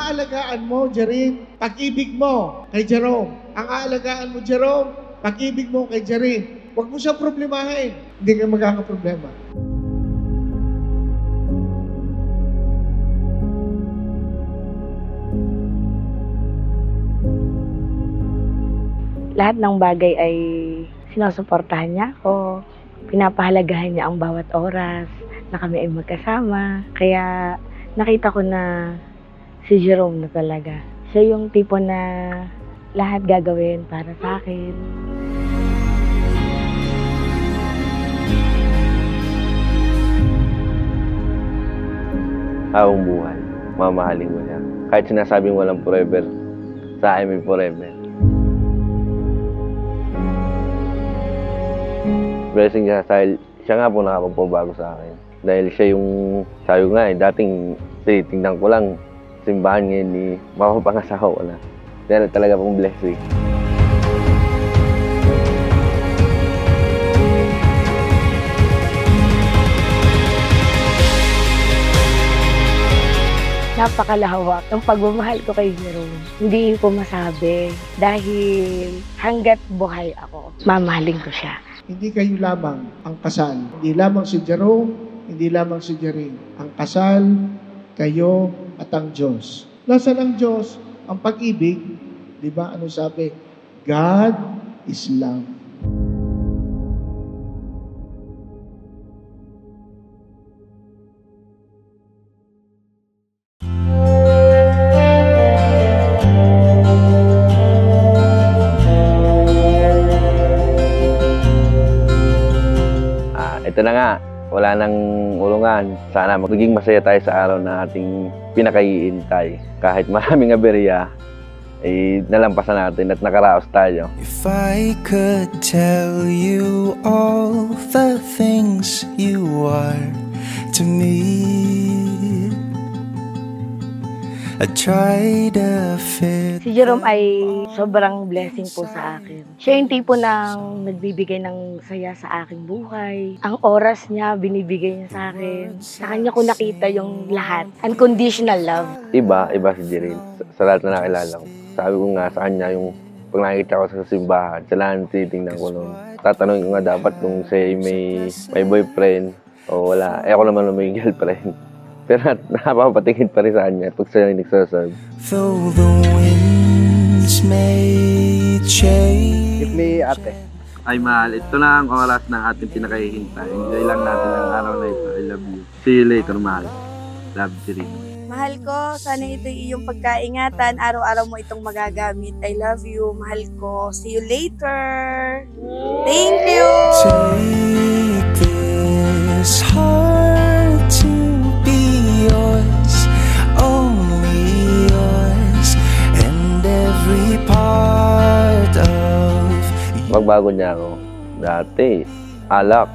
aalagaan mo, Jerin, pag-ibig mo kay Jerome. Ang aalagaan mo, Jerome, pag-ibig mo kay Jerin. Huwag mo siyang problemahin. Hindi ka magkakaproblema. Lahat ng bagay ay sinusuportahan niya ako. Pinapahalagahan niya ang bawat oras na kami ay magkasama. Kaya nakita ko na si Jerome na talaga. Siya yung tipo na lahat gagawin para sa akin. Habang buhay, mamahalin ko siya. Kahit sinasabing walang forever, sa akin may forever. Blessing siya dahil siya nga po nakapagpabago sa akin. Dahil siya yung, sayo nga dating tinitingnan ko lang, simbahan ngayon ni mapapangasawa ko na. Dahil talaga pong blessing. Napakalawak ang pagmamahal ko kay Jerome. Hindi ko masabi dahil hanggat buhay ako, mamahalin ko siya. Hindi kayo lamang ang kasal. Hindi lamang si Jerome, hindi lamang si Jerin. Ang kasal, kayo at ang Diyos. Nasaan ang Diyos? Ang pag-ibig. Di ba? Ano sabi? God is love. Ito na nga, wala nang ulungan. Sana magiging masaya tayo sa araw na ating pinakaiintay. Kahit maraming aberya, ay nalampasan natin at nakaraos tayo. If I could tell you all the things you are to me, I try to fit. Si Jerome ay sobrang blessing po sa akin. Siya yung tipo ng nagbibigay ng saya sa aking buhay. Ang oras niya, binibigay niya sa akin. Sa kanya ko nakita yung lahat. Unconditional love. Iba si Jerin. Sa lahat na nakilala ko. Sabi ko nga sa kanya yung pag nakikita ko sa simbahan, sa lahat titingnan ko noon. Tatanungin ko nga dapat kung siya may boyfriend o wala. Ako naman may girlfriend. Pero napapatingin pa rin sa kanya pag siya yung nagsaserve. Though the winds may change. If may ate. Ay mahal, ito na ang oras na ating pinakahihintay. Enjoy lang natin ang araw na ito. I love you. See you later, mahal. Love you rin. Mahal ko, sana ito iyong pagkaingatan. Araw-araw mo itong magagamit. I love you. Mahal ko. See you later. Thank you. Take this heart to be yours, only yours, and every part of you. Magbago niya ako. Dati, alak.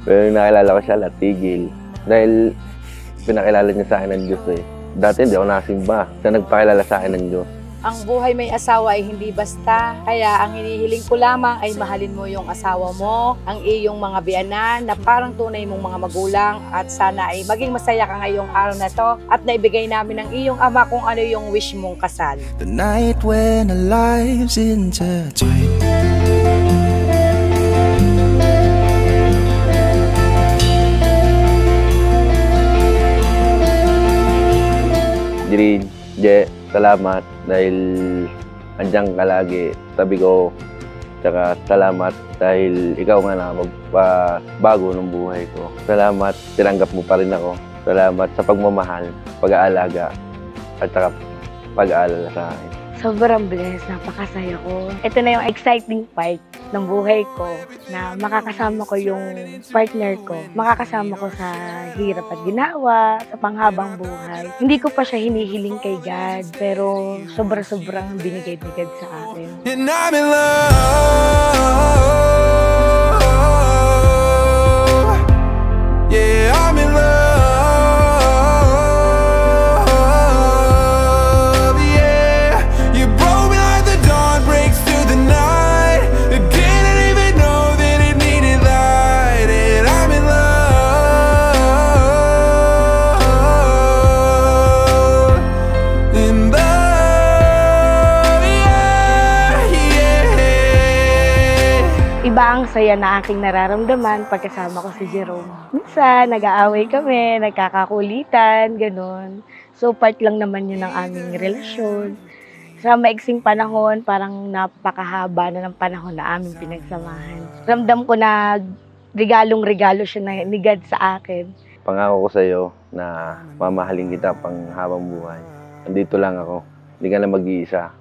Pero yung nakilala ko siya, latigil. Dahil pinakilala niya sa akin ng Diyos eh. Dati hindi ako nakasimba. Siya nagpakilala sa akin ng Diyos. Ang buhay may asawa ay hindi basta. Kaya ang hinihiling ko lamang ay mahalin mo yung asawa mo, ang iyong mga biyanan na parang tunay mong mga magulang, at sana ay maging masaya ka ngayong araw na to at naibigay namin ng iyong ama kung ano yung wish mong kasal. The night when our lives intertwine. Jerin, Je, salamat dahil andyan ka lagi. Sabi ko, tsaka salamat dahil ikaw nga nakapagpabago ng buhay ko. Salamat, tinanggap mo pa rin ako. Salamat sa pagmamahal, pag-aalaga, at saka pag-aalala sa akin. Sobrang blessed, napakasaya ko. Ito na yung exciting part ng buhay ko na makakasama ko yung partner ko. Makakasama ko sa hirap at ginawa, sa panghabang buhay. Hindi ko pa siya hinihiling kay God, pero sobrang binigay-bigay sa akin. And I'm in love. Yeah, I'm in love. In the Sobrang saya na aking nararamdaman pagkasama ko si Jerome. Minsan, nag-aaway kami, nagkakakulitan, ganun. So, part lang naman yun ng aming relasyon. Sa maiksing panahon, parang napakahaba na ng panahon na aming pinagsamahan. Ramdam ko na regalong-regalo siya na ni God sa akin. Pangako ko sa'yo na mamahalin kita pang habang buhay. Nandito lang ako. Hindi ka na mag-iisa.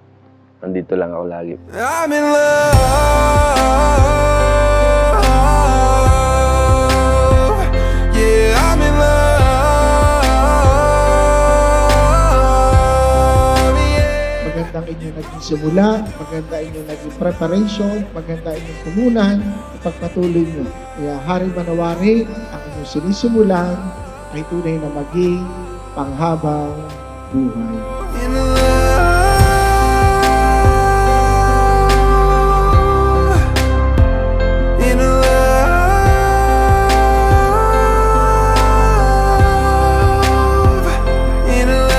Nandito lang ako lagi. I'm in love. Yeah, I'm in love. Yeah. Magandang inyong naging simula, maganda inyong naging preparation, maganda inyong tumunan, ipagpatuloy nyo. Kaya hari manawari, ang inyong sinisimulan ay tunay na maging panghabang buhay. In love. In love. In love.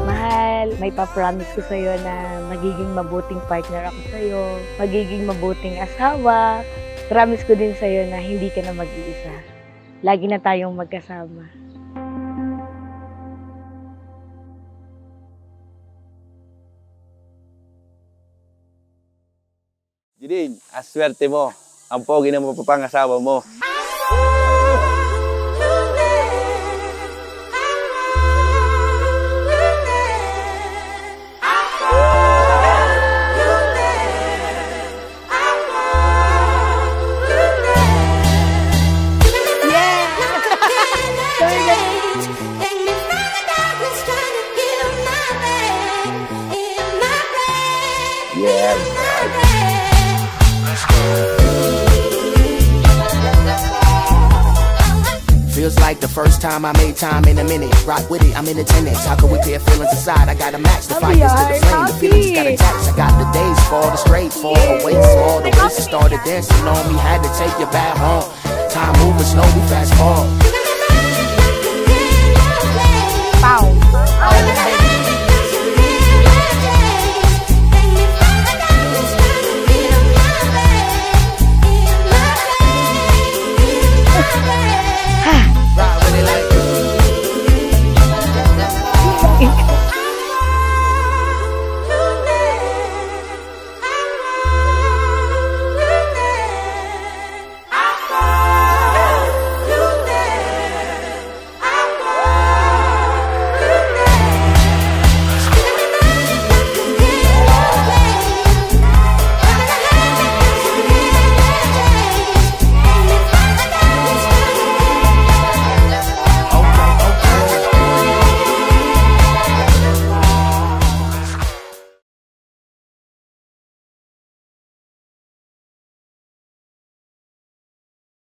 Mahal, may pa-promise ko sa'yo na magiging mabuting partner ako sa'yo, magiging mabuting asawa. Promise ko din sa'yo na hindi ka na mag-iisa. Lagi na tayong magkasama. Jidin, aswerte mo. Ang pogi na mapapangasawa mo. Yeah. Feels like the first time I made time in a minute. Rock with it, I'm in attendance. How can we clear feelings aside? I gotta match the fires to the flame. The feelings got attached. I got the days for the straight, for the waits, for the ways that started dancing on me. Had to take you back home. Time moving slow, we fast forward. Pow!